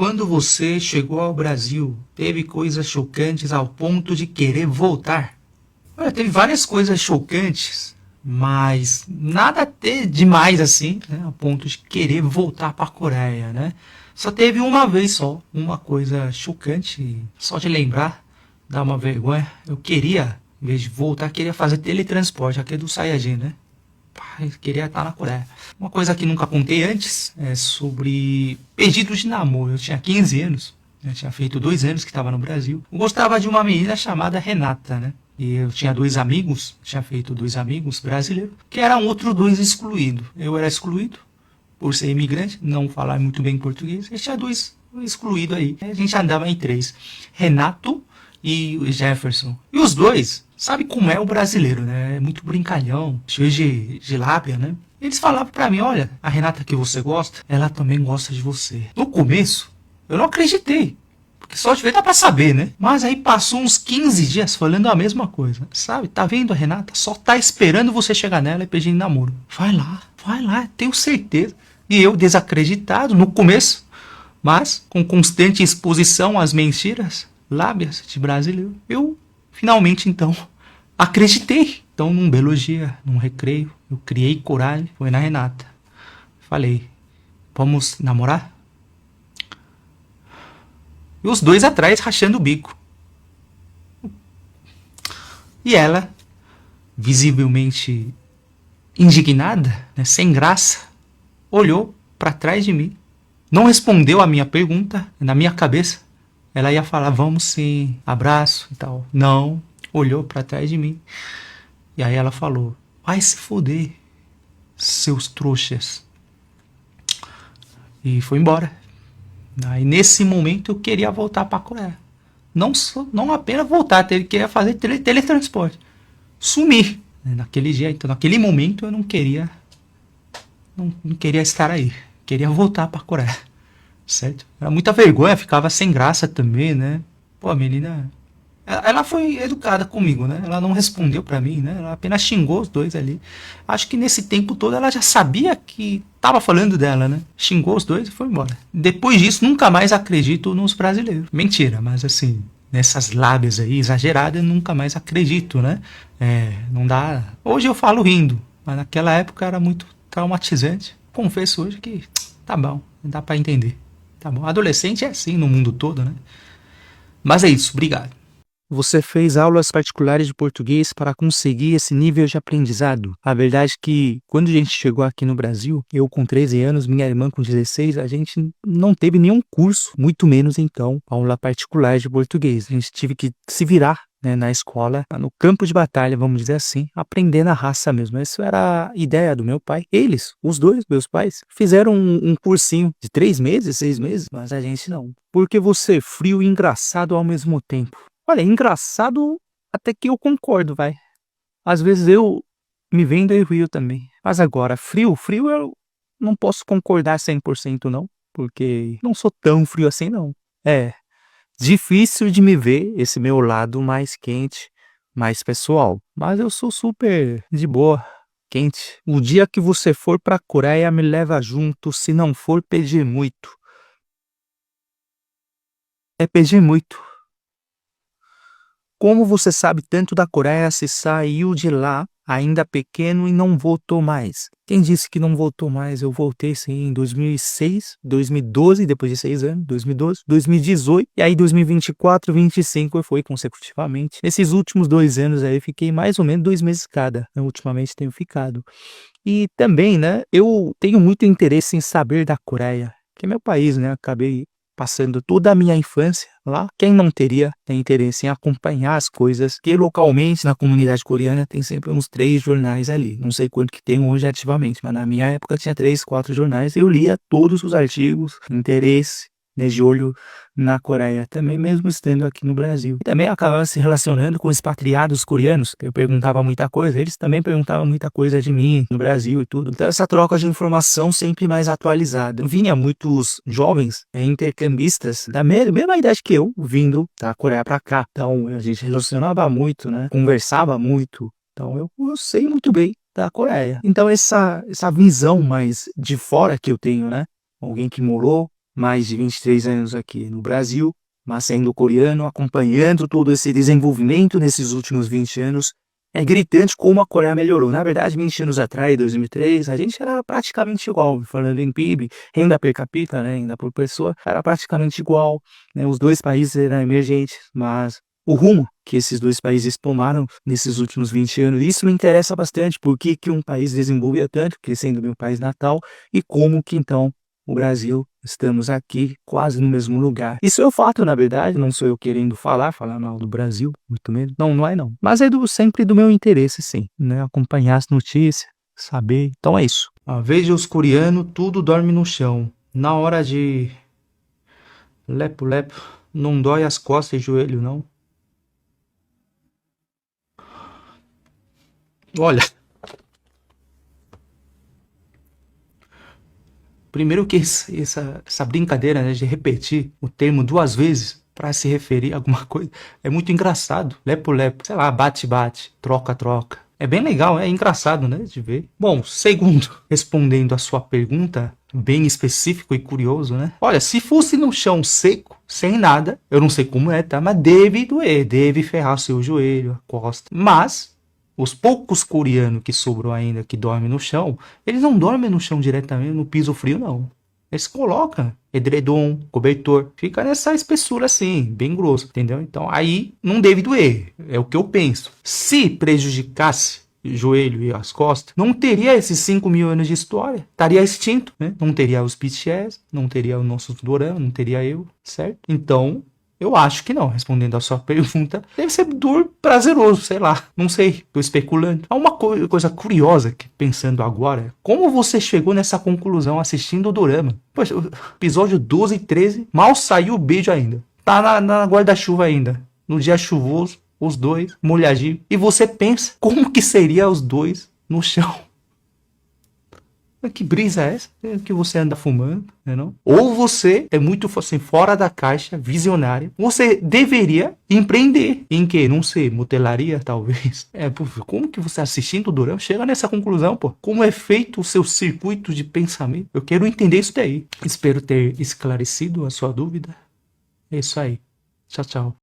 Quando você chegou ao Brasil, teve coisas chocantes ao ponto de querer voltar? Olha, teve várias coisas chocantes, mas nada demais assim, né, ao ponto de querer voltar para a Coreia, né? Só teve uma vez só, uma coisa chocante, só de lembrar, dá uma vergonha. Eu queria, em vez de voltar, queria fazer teletransporte, aquele do Saiyajin, né? Eu queria estar na Coreia. Uma coisa que nunca contei antes é sobre pedido de namoro. Eu tinha 15 anos, eu tinha feito 2 anos que estava no Brasil. Eu gostava de uma menina chamada Renata, né? E eu tinha 2 amigos, tinha feito 2 amigos brasileiros, que eram outros 2 excluídos. Eu era excluído por ser imigrante, não falar muito bem português. E tinha 2 excluídos aí. A gente andava em 3. Renato e o Jefferson. E os 2, sabe como é o brasileiro, né? É muito brincalhão, cheio de lábia, né? Eles falavam pra mim, olha, a Renata que você gosta, ela também gosta de você. No começo, eu não acreditei. Porque só de ver dá pra saber, né? Mas aí passou uns 15 dias falando a mesma coisa. Sabe, tá vendo a Renata? Só tá esperando você chegar nela e pedir namoro. Vai lá, tenho certeza. E eu desacreditado no começo, mas com constante exposição às mentiras, lábias de brasileiro, eu finalmente então acreditei. Então, num belo dia, num recreio, eu criei coragem, foi na Renata. Falei, vamos namorar? E os 2 atrás rachando o bico. E ela, visivelmente indignada, né, sem graça, olhou para trás de mim, não respondeu a minha pergunta. Na minha cabeça, ela ia falar, vamos sim, abraço e tal. Não, olhou para trás de mim. E aí ela falou, vai se foder, seus trouxas. E foi embora. Aí nesse momento eu queria voltar para a Coreia. Não apenas voltar, queria fazer teletransporte. Sumir. Naquele dia, então, naquele momento eu não queria estar aí. Queria voltar para a Coreia. Certo? Era muita vergonha, ficava sem graça também, né? Pô, a menina, ela foi educada comigo, né? Ela não respondeu pra mim, né? Ela apenas xingou os 2 ali. Acho que nesse tempo todo ela já sabia que tava falando dela, né? Xingou os 2 e foi embora. Depois disso, nunca mais acredito nos brasileiros. Mentira, mas assim, nessas lábias aí exageradas, nunca mais acredito, né? Não dá. Hoje eu falo rindo, mas naquela época era muito traumatizante. Confesso hoje que tá bom, dá pra entender. Tá bom. Adolescente é assim no mundo todo, né? Mas é isso, obrigado. Você fez aulas particulares de português para conseguir esse nível de aprendizado? A verdade é que, quando a gente chegou aqui no Brasil, eu com 13 anos, minha irmã com 16, a gente não teve nenhum curso, muito menos então, aula particular de português. A gente tive que se virar, né, na escola, no campo de batalha, vamos dizer assim, aprender na raça mesmo. Essa era a ideia do meu pai. Eles, os 2, meus pais, fizeram um cursinho de 3 meses, 6 meses, mas a gente não. Porque você é frio e engraçado ao mesmo tempo. Olha, engraçado até que eu concordo, vai. Às vezes eu me vendo e rio também. Mas agora, frio eu não posso concordar 100% não, porque não sou tão frio assim não. É difícil de me ver esse meu lado mais quente, mais pessoal. Mas eu sou super de boa, quente. O dia que você for pra Coreia, me leva junto, se não for pedir muito. É pedir muito. Como você sabe tanto da Coreia se saiu de lá ainda pequeno e não voltou mais? Quem disse que não voltou mais? Eu voltei sim em 2006, 2012, depois de 6 anos, 2012, 2018 e aí 2024, 25 eu fui consecutivamente. Nesses últimos 2 anos aí fiquei mais ou menos 2 meses cada. Eu, ultimamente tenho ficado. E também, né, eu tenho muito interesse em saber da Coreia, que é meu país, né? Acabei passando toda a minha infância lá. Quem não teria interesse em acompanhar as coisas que localmente na comunidade coreana tem sempre uns 3 jornais ali. Não sei quanto que tem hoje ativamente, mas na minha época tinha 3, 4 jornais. Eu lia todos os artigos, interesse, né, de olho na Coreia, também mesmo estando aqui no Brasil. E também acabava se relacionando com expatriados coreanos. Eu perguntava muita coisa, eles também perguntavam muita coisa de mim no Brasil e tudo. Então essa troca de informação sempre mais atualizada. Vinha muitos jovens intercambistas da mesma idade que eu, vindo da Coreia para cá. Então a gente relacionava muito, né? Conversava muito. Então eu sei muito bem da Coreia. Então essa visão mais de fora que eu tenho, né? Alguém que morou mais de 23 anos aqui no Brasil, mas sendo coreano, acompanhando todo esse desenvolvimento nesses últimos 20 anos, é gritante como a Coreia melhorou. Na verdade, 20 anos atrás, 2003, a gente era praticamente igual, falando em PIB, renda per capita, né, renda por pessoa, era praticamente igual, né, os dois países eram emergentes, mas o rumo que esses dois países tomaram nesses últimos 20 anos, isso me interessa bastante, por que um país desenvolvia tanto, crescendo meu país natal, e como que então o Brasil, estamos aqui quase no mesmo lugar. Isso é o fato, na verdade, não sou eu querendo falar mal do Brasil, muito menos. Não, não é não. Mas é sempre do meu interesse, sim, né? Acompanhar as notícias, saber. Então é isso. Veja os coreanos, tudo dorme no chão. Na hora de lepo-lepo, não dói as costas e joelho, não. Olha, primeiro que essa brincadeira, né, de repetir o termo 2 vezes para se referir a alguma coisa é muito engraçado. Lepo-lepo, sei lá, bate-bate, troca-troca. É bem legal, é engraçado, né, de ver. Bom, segundo, respondendo a sua pergunta, bem específico e curioso, né? Olha, se fosse no chão seco, sem nada, eu não sei como é, tá? Mas deve doer, deve ferrar seu joelho, a costa. Mas os poucos coreanos que sobrou ainda que dormem no chão, eles não dormem no chão diretamente, no piso frio, não. Eles colocam edredom, cobertor, fica nessa espessura assim, bem grosso, entendeu? Então aí não deve doer, é o que eu penso. Se prejudicasse o joelho e as costas, não teria esses 5.000 anos de história, estaria extinto, né? Não teria os BTS, não teria o nosso dorama, não teria eu, certo? Então eu acho que não, respondendo a sua pergunta, deve ser dor prazeroso, sei lá, não sei, tô especulando. Há uma coisa curiosa que, pensando agora, como você chegou nessa conclusão assistindo o dorama? Poxa, o episódio 12 e 13, mal saiu o beijo ainda, tá na guarda-chuva ainda, no dia chuvoso, os dois molhadinhos, e você pensa, como que seria os dois no chão? Que brisa é essa? É que você anda fumando, né, não? Ou você é muito assim, fora da caixa, visionário. Você deveria empreender. Em que? Não sei, motelaria, talvez. Pô, como que você assistindo o dorama chega nessa conclusão, pô? Como é feito o seu circuito de pensamento? Eu quero entender isso daí. Espero ter esclarecido a sua dúvida. É isso aí. Tchau, tchau.